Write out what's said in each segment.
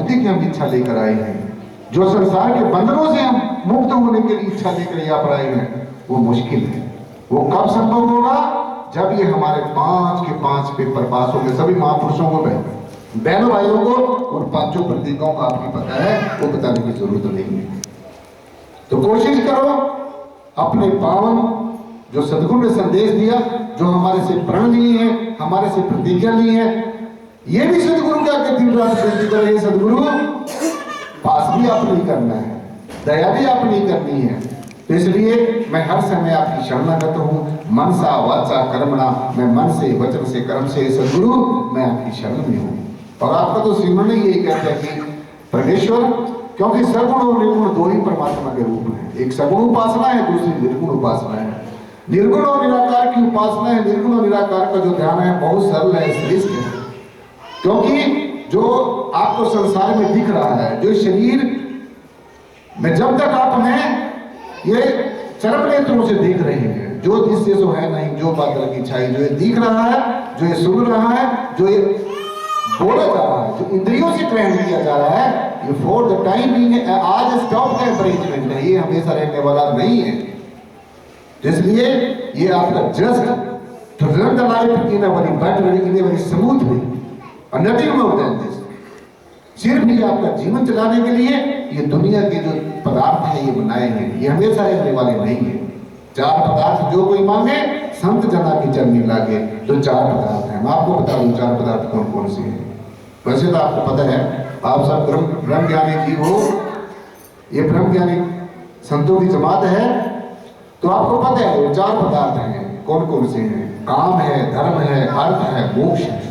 मुक्ति की हम इच्छा लेकर आए हैं, जो संसार के बंधनों से हम मुक्त होने के लिए इच्छा लेकर यहाँ पर आए हैं, वो मुश्किल है। वो कब संभव होगा? जब ये हमारे 5 के 5 पेपर पास होंगे। सभी महापुरुषों को, बहनों भाइयों को उन 5 प्रतीकों का आपको पता है, वो बताने की जरूरत नहीं है। तो कोशिश करो अपने पावन जो सदगुरु ने संदेश दिया, जो हमारे से प्रण लिए हैं, हमारे से प्रतिज्ञा ली है, ये भी सदगुरु के आगे दिन रात बेनती कर रहे हैं, सदगुरु पास भी आप नहीं करना है, दया भी आप नहीं करनी है। तो इसलिए मैं हर समय आपकी शरणागत हूँ, मनसा वाचा कर्मणा, मैं मन से, वचन से, कर्म से, सदगुरु मैं आपकी शरण में हूँ। और आपका तो श्रीमन यही कहता है कि परमेश्वर, क्योंकि सगुण और निर्गुण 2 ही परमात्मा के रूप हैं, एक सगुण उपासना है, दूसरी निर्गुण उपासना है। निर्गुण और निराकार की उपासना है, निर्गुण और निराकार का जो ध्यान है बहुत सरल है, श्रेष्ठ है। क्योंकि जो आपको संसार में दिख रहा है, जो शरीर में जब तक आप हैं ये चरम नेत्रों से देख रहे हैं, जो दृश्य जो है नहीं, जो बादल की छाई, जो ये दिख रहा है, जो ये सुन रहा है, जो ये बोला जा रहा है, जो इंद्रियों से ग्रहण किया जा रहा है, ये फॉर द टाइम बीइंग आज स्टॉप का अरेंजमेंट है, ये हमेशा रहने वाला नहीं है। इसलिए ये आपका just to run the life in a very better, in a very smooth way, और नथिंग मोर देन दिस। सिर्फ ये आपका जीवन चलाने के लिए ये दुनिया के जो पदार्थ हैं ये बनाए हैं, ये हमेशा रहने वाले नहीं है। 4 पदार्थ जो कोई मांगे संत जना की चरनी लागे, तो 4 पदार्थ हैं। मैं आपको बता दूं 4 पदार्थ कौन कौन से हैं। वैसे तो आपको पता है, आप सब ब्रह्म ज्ञानी जीव हो, ये ब्रह्म ज्ञानी संतों की जमात है, तो आपको पता है वो 4 पदार्थ हैं कौन कौन से हैं। काम है, धर्म है, अर्थ है, मोक्ष है।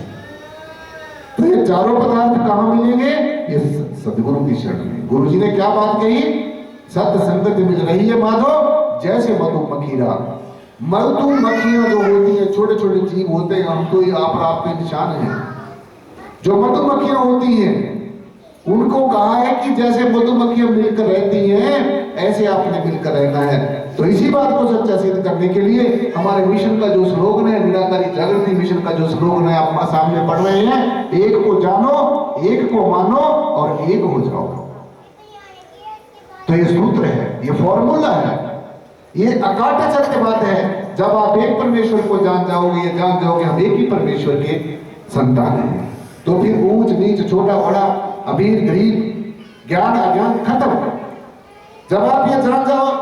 तो ये चारों पदार्थ कहाँ मिलेंगे? ये सदगुरु की शरण में। गुरु जी ने क्या बात कही? सत्य संगत मिल रही है माधो जैसे मधुमक्खियां। मधुमक्खियां जो होती है, छोटे छोटे जीव होते हैं, हम तो आप पे निशान हैं। जो मधुमक्खियां होती हैं उनको कहा है कि जैसे मधुमक्खियां मिलकर रहती हैं ऐसे आपने मिलकर रहना है। तो इसी बात को सच्चा सिद्ध करने के लिए हमारे मिशन का जो स्लोगन है, निराकारी जागृति मिशन का जो स्लोगन है आप सामने पढ़ रहे हैं, एक को जानो, एक को मानो और एक हो जाओ। तो ये सूत्र है, ये फॉर्मूला है, ये अकाट्य सत्य बात है। जब आप एक परमेश्वर को जान जाओगे, ये जान जाओगे हम एक ही परमेश्वर के संतान हैं, तो फिर ऊंच नीच, छोटा बड़ा, अमीर गरीब, ज्ञान अज्ञान खत्म। जब आप ये जान जाओ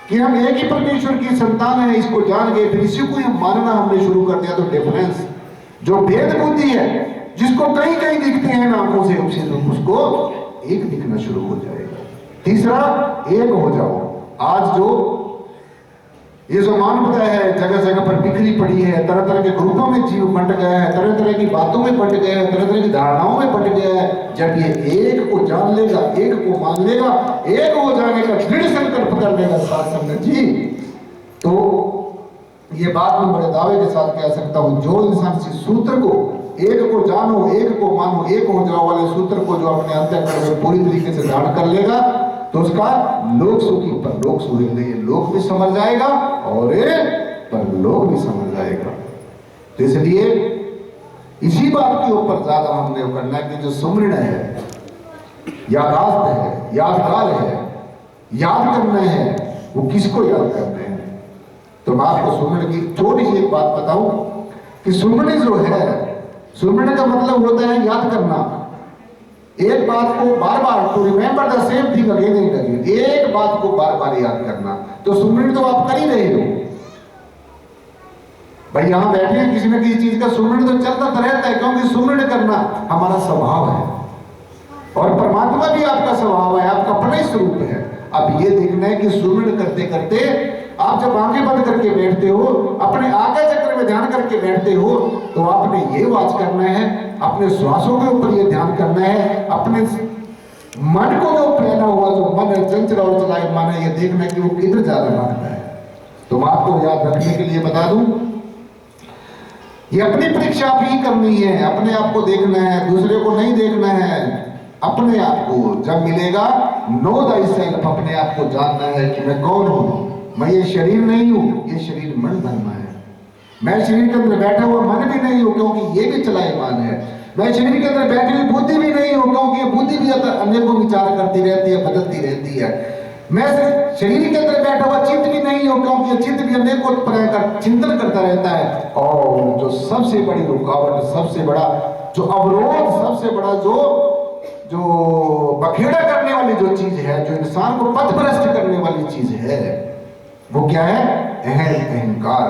कि हम एक ही परमेश्वर की संतान है, इसको जान गए, फिर इसी को हम मानना हमने शुरू कर दिया, तो डिफरेंस जो भेद बुद्धि है, जिसको कहीं कहीं दिखते हैं आंखों से, उसको एक दिखना शुरू हो जाएगा। तीसरा, एक हो जाओ। आज जो ये जो मानवता है जगह जगह पर बिखरी पड़ी है, तरह तरह के ग्रुपों में जीव बंट गया है, तरह तरह की बातों में बंट गया है, तरह तरह की धारणाओं में बंट गया है। जब ये एक को जान लेगा, एक को मान लेगा, एक हो जाने का दृढ़ संकल्प कर लेगा साथ संगत जी, तो ये बात मैं बड़े दावे के साथ कह सकता हूं, जो इंसान इस सूत्र को, एक को जानो, एक को मानो, एक हो जाओ वाले सूत्र को जो अपने अंतःकरण में पूरी तरीके से धारण कर लेगा, तो उसका लोक सुखी परलोक सुखी नहीं, लोक भी समझ जाएगा और परलोक भी समझ जाएगा। तो इसलिए इसी बात के ऊपर ज्यादा हमने करना है कि जो सुमरण है, यादाश्त है, यादगार है, याद करना है, वो किसको याद करना है। तो मैं आपको सुमरण की छोटी सी एक बात बताऊं कि सुमरण जो है, सुमरण का मतलब होता है याद करना, एक बात को बार बार, to remember the same thing again and again, एक बात को बार बार याद करना। तो सुमरण तो आप कर ही रहे हो भाई, यहां बैठे हैं, किसी न किसी चीज का सुमरण तो चलता रहता है, क्योंकि सुमरण करना हमारा स्वभाव है और परमात्मा भी आपका स्वभाव है, आपका अपना ही स्वरूप है। अब ये देखना है कि सुमरण करते करते आप जब आंखें बंद करके बैठते हो, अपने आज्ञा चक्र में ध्यान करके बैठते हो, तो आपने ये वाच करना है, अपने श्वासों के ऊपर ये ध्यान करना है, अपने मन को जो पहना हुआ जो मन है, चंचल और चलाए मन है, ये देखना है कि वो किधर ज्यादा भागता है। तो मैं आपको याद रखने के लिए बता दूं, ये अपनी परीक्षा आप ही करनी है, अपने आप को देखना है, दूसरे को नहीं देखना है। अपने आप को जब मिलेगा, नो द सेल्फ, अपने आप को जानना है कि मैं कौन हूं। मैं ये शरीर नहीं हूं, ये शरीर मन धर्म है। मैं शरीर के अंदर बैठा हुआ मन भी नहीं हूं, क्योंकि ये भी चलायमान है। मैं शरीर के अंदर बैठी हुई बुद्धि भी नहीं हूं, क्योंकि ये बुद्धि भी अनेकों विचार करती रहती है, बदलती रहती है। मैं सिर्फ शरीर के अंदर बैठा हुआ चित्त भी नहीं हूं, क्योंकि ये चित्त भी अनेकों तरह का चिंतन करता रहता है। और जो सबसे बड़ी रुकावट, सबसे बड़ा जो अवरोध, सबसे बड़ा जो बखेड़ा करने वाली जो चीज है, जो इंसान को पथभ्रष्ट करने वाली चीज है, वो क्या है? अहंकार।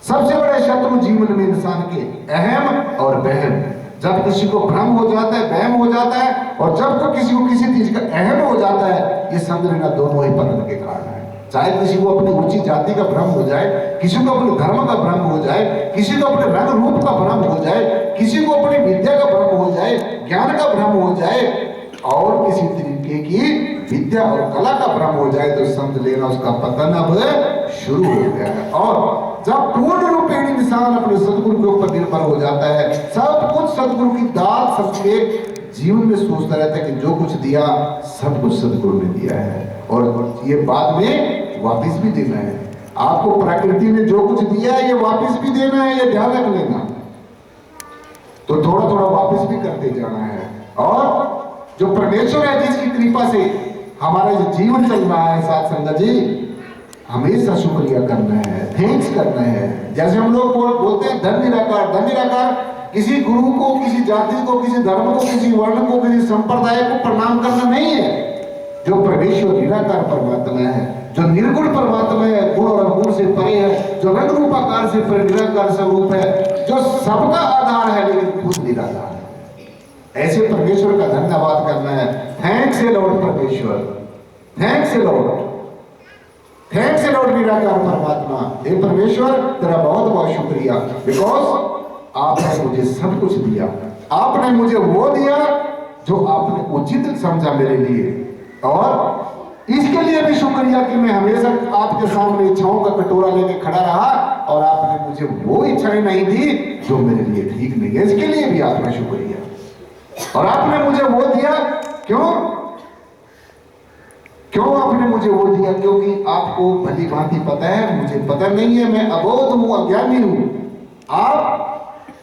सबसे बड़े शत्रु जीवन में इंसान के अहम और वहम। जब किसी को भ्रम हो जाता है, वहम हो जाता है, और जब तो किसी को किसी चीज का अहम हो जाता है, ये समझ लेना दोनों ही पतन के कारण है। चाहे किसी को अपनी ऊंची जाति का भ्रम हो जाए, किसी को अपने धर्म का भ्रम हो जाए, किसी को अपने रंग रूप का भ्रम हो जाए, किसी को अपनी विद्या का भ्रम हो जाए, ज्ञान का भ्रम हो जाए, और किसी तरीके की विद्या और कला का भ्रम हो जाए, तो समझ लेना उसका पतन अब शुरू हो गया है। और जब पूर्ण रूपेण इंसान अपने सदगुरु के ऊपर निर्भर हो जाता है, सब कुछ सदगुरु की दात सबके जीवन में सोचता रहता है कि जो कुछ दिया सब कुछ सदगुरु ने दिया है, और ये बाद में वापस भी देना है। आपको प्रकृति ने जो कुछ दिया है ये वापस भी देना है, ये ध्यान रख लेना। तो थोड़ा थोड़ा वापस भी करते जाना है। और जो परमेश्वर है जिसकी कृपा से हमारा जो जीवन चल रहा है, साथ संगत जी, हमेशा शुक्रिया करना है, थैंक्स करना है। जैसे हम लोग बोलते हैं धन निराकार, धन निराकार किसी गुरु को, किसी जाति को, किसी धर्म को, किसी वर्ण को, किसी संप्रदाय को प्रणाम करना नहीं है। जो परमेश्वर निराकार परमात्मा है, जो निर्गुण परमात्मा है, गुण और अवगुण से परे है, जो रंग रूपाकार से परे निराकार स्वरूप है, जो सबका आधार है लेकिन खुद निराकार है, ऐसे परमेश्वर का धन्यवाद करना है। थैंक्स ए लॉर्ड परमेश्वर, थैंक्स ए लॉर्ड, थैंक्स ए लॉर्ड निराकार परमात्मा। हे परमेश्वर तेरा बहुत बहुत शुक्रिया, बिकॉज आपने मुझे सब कुछ दिया। आपने मुझे वो दिया जो आपने उचित समझा मेरे लिए, और इसके लिए भी शुक्रिया कि मैं हमेशा आपके सामने इच्छाओं का कटोरा लेके खड़ा रहा, और आपने मुझे वो इच्छाएं नहीं दी जो मेरे लिए ठीक नहीं है। इसके लिए भी आपका शुक्रिया। और आपने मुझे वो दिया, क्यों आपने मुझे वो दिया? क्योंकि आपको भली भांति पता है, मुझे पता नहीं है, मैं अबोध हूं, अज्ञानी हूं। आप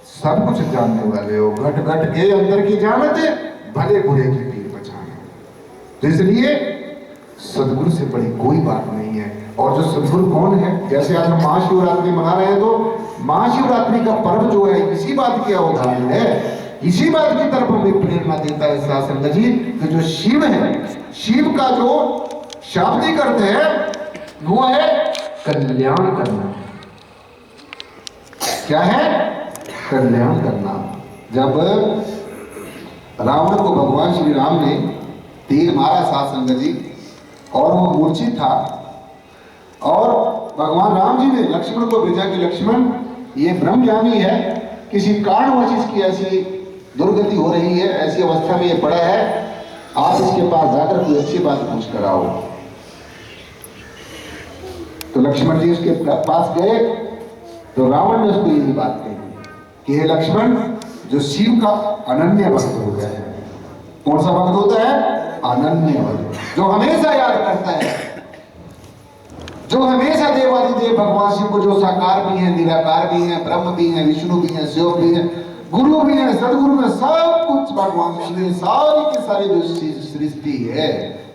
सब कुछ जानने वाले हो, घट घट के अंदर की जानत है, भले बुरे की पीर बचाना। तो इसलिए सदगुरु से बड़ी कोई बात नहीं है। और जो सदगुरु कौन है, जैसे आज हम महाशिवरात्रि मना रहे हैं, तो महाशिवरात्रि का पर्व जो है इसी बात की उदाहरण है, इसी बात की तरफ हमें प्रेरणा देता है साथ संगत जी, कि जो शिव है, शिव का जो शाब्दिक अर्थ है वो है कल्याण करना। क्या है? कल्याण करना। जब रावण को भगवान श्री राम ने तीर मारा साथ संगत जी, और वो मूर्छित था, और भगवान राम जी ने लक्ष्मण को भेजा कि लक्ष्मण ये ब्रह्म ज्ञानी है, किसी कारणवश इसकी ऐसी दुर्गति हो रही है, ऐसी अवस्था में ये पड़ा है, आप इसके पास जाकर कोई अच्छी बात पूछ कर आओ। तो लक्ष्मण जी उसके पास गए, तो रावण ने उसको यही बात कही कि हे लक्ष्मण, जो शिव का अनन्य भक्त हो गया है। कौन सा भक्त होता है? अनन्य भक्त, जो हमेशा याद करता है, जो हमेशा देवादिदेव भगवान शिव को, जो साकार भी है, निराकार भी है, ब्रह्म भी है, विष्णु भी है, शिव भी है, गुरु भी है, सदगुरु में सब कुछ भगवान ने सारी के सारी जो सृष्टि है,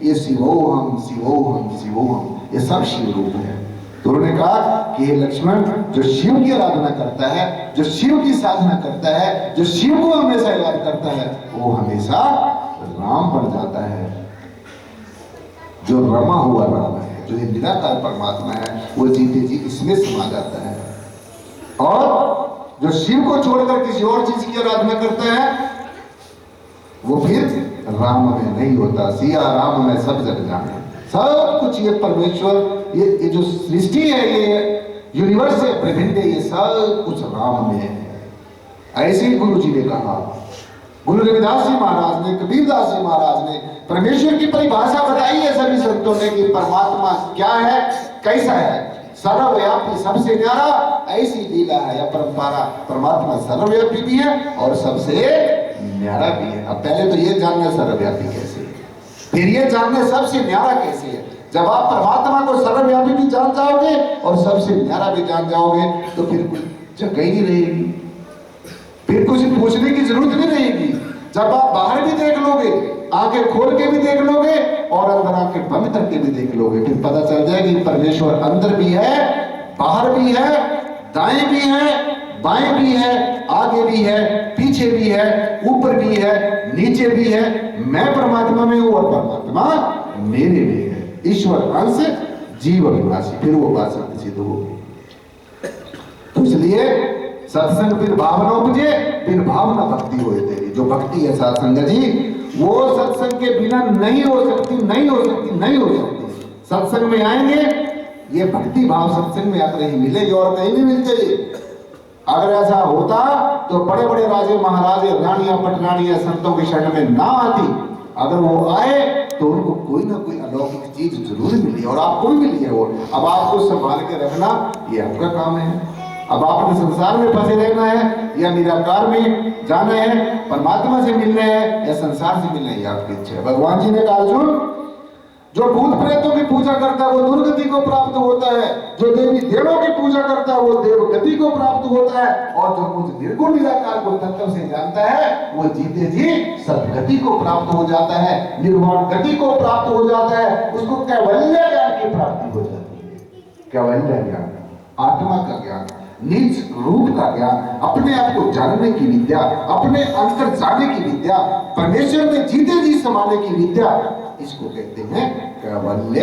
ये शिवोहम शिवोहम शिवोहम, ये सब शिव रूप है। तो उन्होंने कहा कि ये लक्ष्मण, जो शिव की आराधना करता है, जो शिव की साधना करता है, जो शिव को हमेशा याद करता है, वो हमेशा राम बन जाता है। जो रमा हुआ राम है, जो ये निराकार परमात्मा है, वो जीते जी इसमें समा जाता है। और जो शिव को छोड़कर किसी और चीज की आराधना करता है, वो फिर राम में नहीं होता। सिया राम में सब जग जाने, सब कुछ ये परमेश्वर, ये जो सृष्टि है, ये यूनिवर्स है, ब्रह्मांड है, ये सब कुछ राम में है। ऐसे ही गुरु जी ने कहा, गुरु रविदास जी महाराज ने, कबीरदास जी महाराज ने परमेश्वर की परिभाषा बताई है सभी संतों ने कि परमात्मा क्या है, कैसा है। सर्वव्यापी, सबसे न्यारा, ऐसी लीला है या परंपरा। परमात्मा सर्वव्यापी भी है और सबसे न्यारा भी है। अब पहले तो ये जानना सर्वव्यापी कैसे है, फिर ये जानना सबसे न्यारा कैसे है। जब आप परमात्मा को सर्वव्यापी भी जान जाओगे और सबसे न्यारा भी जान जाओगे, तो फिर कुछ जगह ही नहीं रहेगी, फिर कुछ पूछने की जरूरत नहीं रहेगी। जब आप बाहर भी देख लोगे, आंखें खोल के भी देख लोगे और अंदर आंखें बंद करके भी देख लोगे, फिर पता चल जाएगा कि परमेश्वर अंदर भी है, बाहर भी है, दाएं भी है, बाएं भी है, आगे भी है, पीछे भी है, ऊपर भी है, नीचे भी है। मैं परमात्मा में हूं और परमात्मा मेरे में है। ईश्वर अंश जीव अविनाशी, फिर वो बात सत्य सिद्ध होगी। तो इसलिए सत्संग फिर भावना उपजे, फिर भावना भक्ति होए तेरी। जो भक्ति है सत्संग जी, वो सत्संग के बिना नहीं हो सकती, नहीं हो सकती, नहीं हो सकती। सत्संग में आएंगे, ये भक्ति भाव सत्संग में आकर ही मिलेगी और कहीं नहीं मिलते। अगर ऐसा होता तो बड़े बड़े राजे महाराजे रानियां पटरानियां संतों के शरण में ना आती। अगर वो आए तो उनको कोई ना कोई अलौकिक चीज जरूर मिली और आपको भी मिली है। वो अब आपको संभाल के रखना ये आपका काम है। अब आपने संसार में फंसे रहना है या निराकार में जाना है, परमात्मा से मिलना है या संसार से मिलना है, आपकी इच्छा है। भगवान जी ने कहा अर्जुन, जो भूत प्रेतों की पूजा करता है वो दुर्गति को प्राप्त होता है, जो देवी देवों की पूजा करता है वो देवगति को प्राप्त होता है, और जो मुझ निर्गुण निराकार को तत्व से जानता है वो जीते जी सदगति को प्राप्त हो जाता है, निर्वाण गति को प्राप्त हो जाता है। उसको कैवल्य ज्ञान की प्राप्ति हो जाती है। कैवल्य ज्ञान, आत्मा का ज्ञान, निज रूप का ज्ञान, अपने आप को जानने की विद्या, अपने अंतर जाने की विद्या, परमेश्वर में जीते जी समाने की विद्या, इसको कहते हैं कैवल्य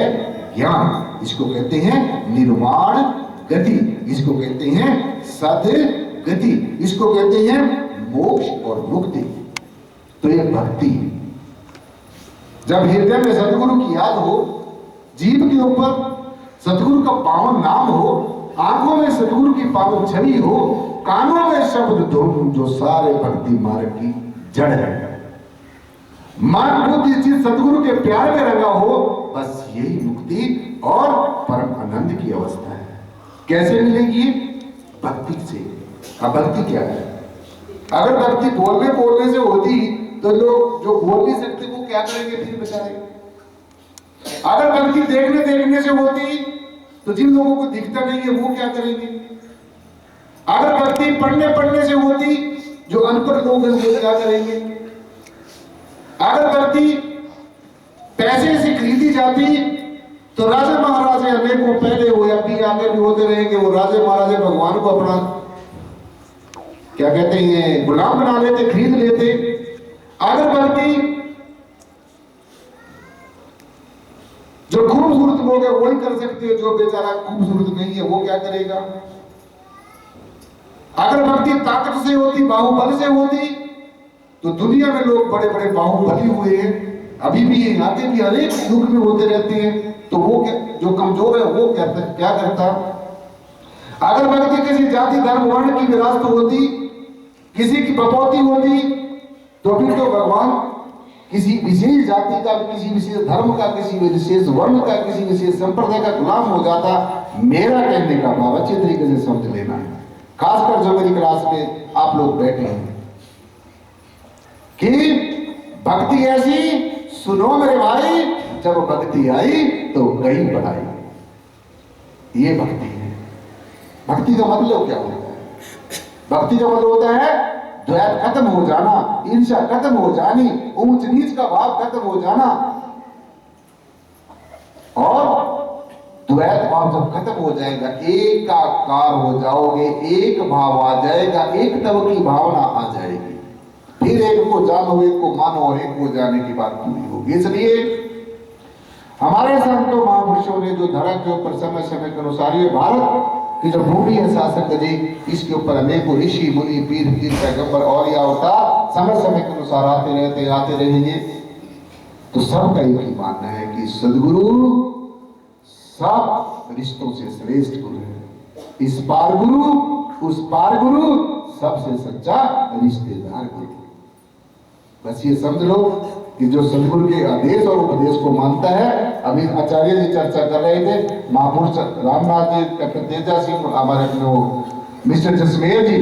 ज्ञान। इसको कहते हैं निर्वाण गति, इसको कहते हैं सद्गति, इसको कहते हैं मोक्ष और मुक्ति। तो ये भक्ति, जब हृदय में सदगुरु की याद हो, जीभ के ऊपर सदगुरु का पावन नाम हो, आंखों में सदगुरु की पावन छवि हो, कानों में शब्द धुन जो सारे भक्ति मार्ग की जड़ है, मन बुद्धि चित्त सदगुरु के प्यार में रंगा हो, बस यही मुक्ति और परम आनंद की अवस्था है। कैसे मिलेगी? भक्ति से। अब भक्ति क्या है? अगर भक्ति बोलने से होती तो लोग जो बोल नहीं सकते वो क्या करेंगे फिर बेचारे? अगर भक्ति देखने से होती तो जिन लोगों को दिखता नहीं है वो क्या करेंगे? अगर भक्ति पढ़ने से होती, जो अनपढ़ लोग हैं वो क्या करेंगे? अगर भक्ति पैसे से खरीदी जाती तो राजा महाराजे अनेकों पहले हो या भी आगे भी होते रहेंगे, वो राजे महाराजे भगवान को अपना क्या कहते हैं गुलाम बना लेते, खरीद लेते। अगर भक्ति जो खूबसूरत लोग है वही कर सकते हैं, जो बेचारा खूबसूरत नहीं है वो क्या करेगा? अगर भक्ति ताकत से होती, बाहुबल से होती, तो दुनिया में लोग बड़े बड़े बाहुबली हुए हैं, अभी भी हैं, आगे भी हर एक युग में होते रहते हैं। तो वो क्या, जो कमजोर है वो क्या करता? अगर भक्ति किसी जाति धर्म वर्ण की विरासत होती, किसी की बपौती होती, तो फिर तो भगवान किसी विशेष जाति का, किसी विशेष धर्म का, किसी विशेष वर्ण का, किसी विशेष संप्रदाय का गुलाम हो जाता। मेरा कहने का भाव अच्छे तरीके से समझ लेना है, खासकर जो मेरी क्लास में आप लोग बैठे हैं, कि भक्ति ऐसी सुनो मेरे भाई, जब भक्ति आई तो गई बढ़ाई। ये भक्ति है। भक्ति का मतलब क्या होता है? भक्ति का मतलब होता है द्वैत खत्म हो जाना, ईर्ष्या खत्म हो जानी, ऊंच नीच का भाव खत्म हो जाना, और द्वैत भाव जब खत्म हो जाएगा, एकाकार हो जाओगे, एक भाव आ जाएगा, एक तव की भावना आ जाएगी, फिर एक को जानो, एक को मानो और एक को जाने की बात पूरी होगी। इसलिए हमारे संतों महापुरुषों ने जो धरा के ऊपर समय समय के अनुसार, ये भारत की जो भूमि है शासक जी, इसके ऊपर अनेकों ऋषि मुनि पीर पैगंबर और या अवतार समय समय के अनुसार आते रहेंगे। तो सबका एक ही मानना है कि सदगुरु सब रिश्तों से श्रेष्ठ गुरु है। इस पार गुरु, उस पार गुरु, सबसे सच्चा रिश्तेदार गुरु। बस ये समझ लो कि जो सदगुरु के आदेश और उपदेश को मानता है। अभी आचार्य जी चर्चा कर रहे थे, महापुरुष रामनाथ जी, डॉक्टर तेजा सिंह, हमारे अपने मिस्टर जसमेर जी,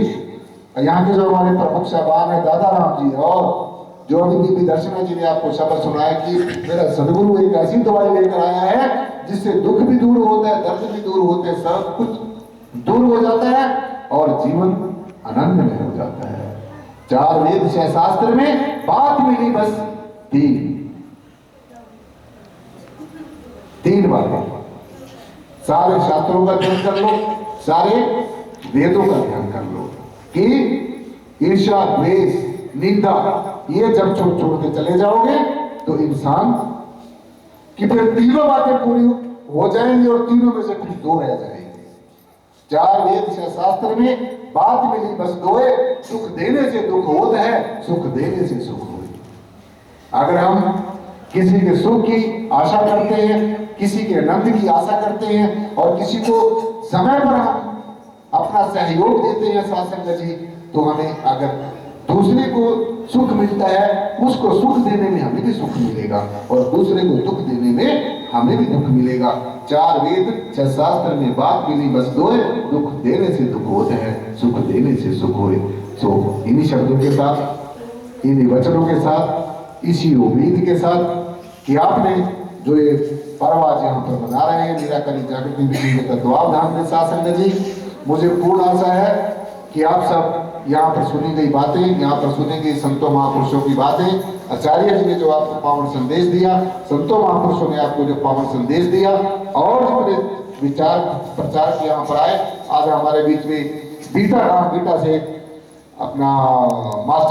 यहाँ के जो हमारे प्रमुख साहबान है दादा राम जी, और जो अभी बीबी दर्शना जी ने आपको शब्द सुनाया कि मेरा सदगुरु एक ऐसी दवाई लेकर आया है जिससे दुख भी दूर होता है, दर्द भी दूर होते हैं, सब कुछ दूर हो जाता है और जीवन आनंद में हो जाता है। चार वेद छह शास्त्र में बात मिली बस तीन बातें। सारे शास्त्रों का ध्यान कर लो, सारे वेदों का ध्यान कर लो कि ईर्ष्या, द्वेष, निंदा ये जब छोड़ के चले जाओगे तो इंसान की फिर तीनों बातें पूरी हो जाएंगी और तीनों में से फिर दो रह जाएंगे। चार वेद छह शास्त्र में बात मिली बस दोए, सुख देने से दुख होत है, सुख देने से सुख होई। अगर हम किसी के सुख की आशा करते हैं, किसी के आनंद की आशा करते हैं और किसी को समय पर हम अपना सहयोग देते हैं सत्संग जी, तो हमें अगर दूसरे को सुख मिलता है, उसको सुख देने में हमें भी सुख मिलेगा और दूसरे को दुख देने में हमें भी दुख मिलेगा। चार वेद छह शास्त्र में बात मिली बस दोए, दुख देने से दुख होते हैं, सुख देने से सुख होए। सो इन्हीं शब्दों के साथ, इन्हीं वचनों के साथ, इसी उम्मीद के साथ कि आपने जो ये पर्व आज यहाँ पर मना रहे हैं निराकरी जागृति विधि के तत्वावधान में सत्संग जी, मुझे पूर्ण आशा है कि आप सब यहाँ पर सुनी गई बातें, यहाँ पर सुनी गई संतों महापुरुषों की बातें, आचार्य जी ने जो आपको पावन संदेश दिया, संतों महापुरुषों ने आपको जो पावन संदेश दिया और जितने विचार प्रचार के यहाँ पर आए, आज हमारे बीच में बीटा से अपना मास्टर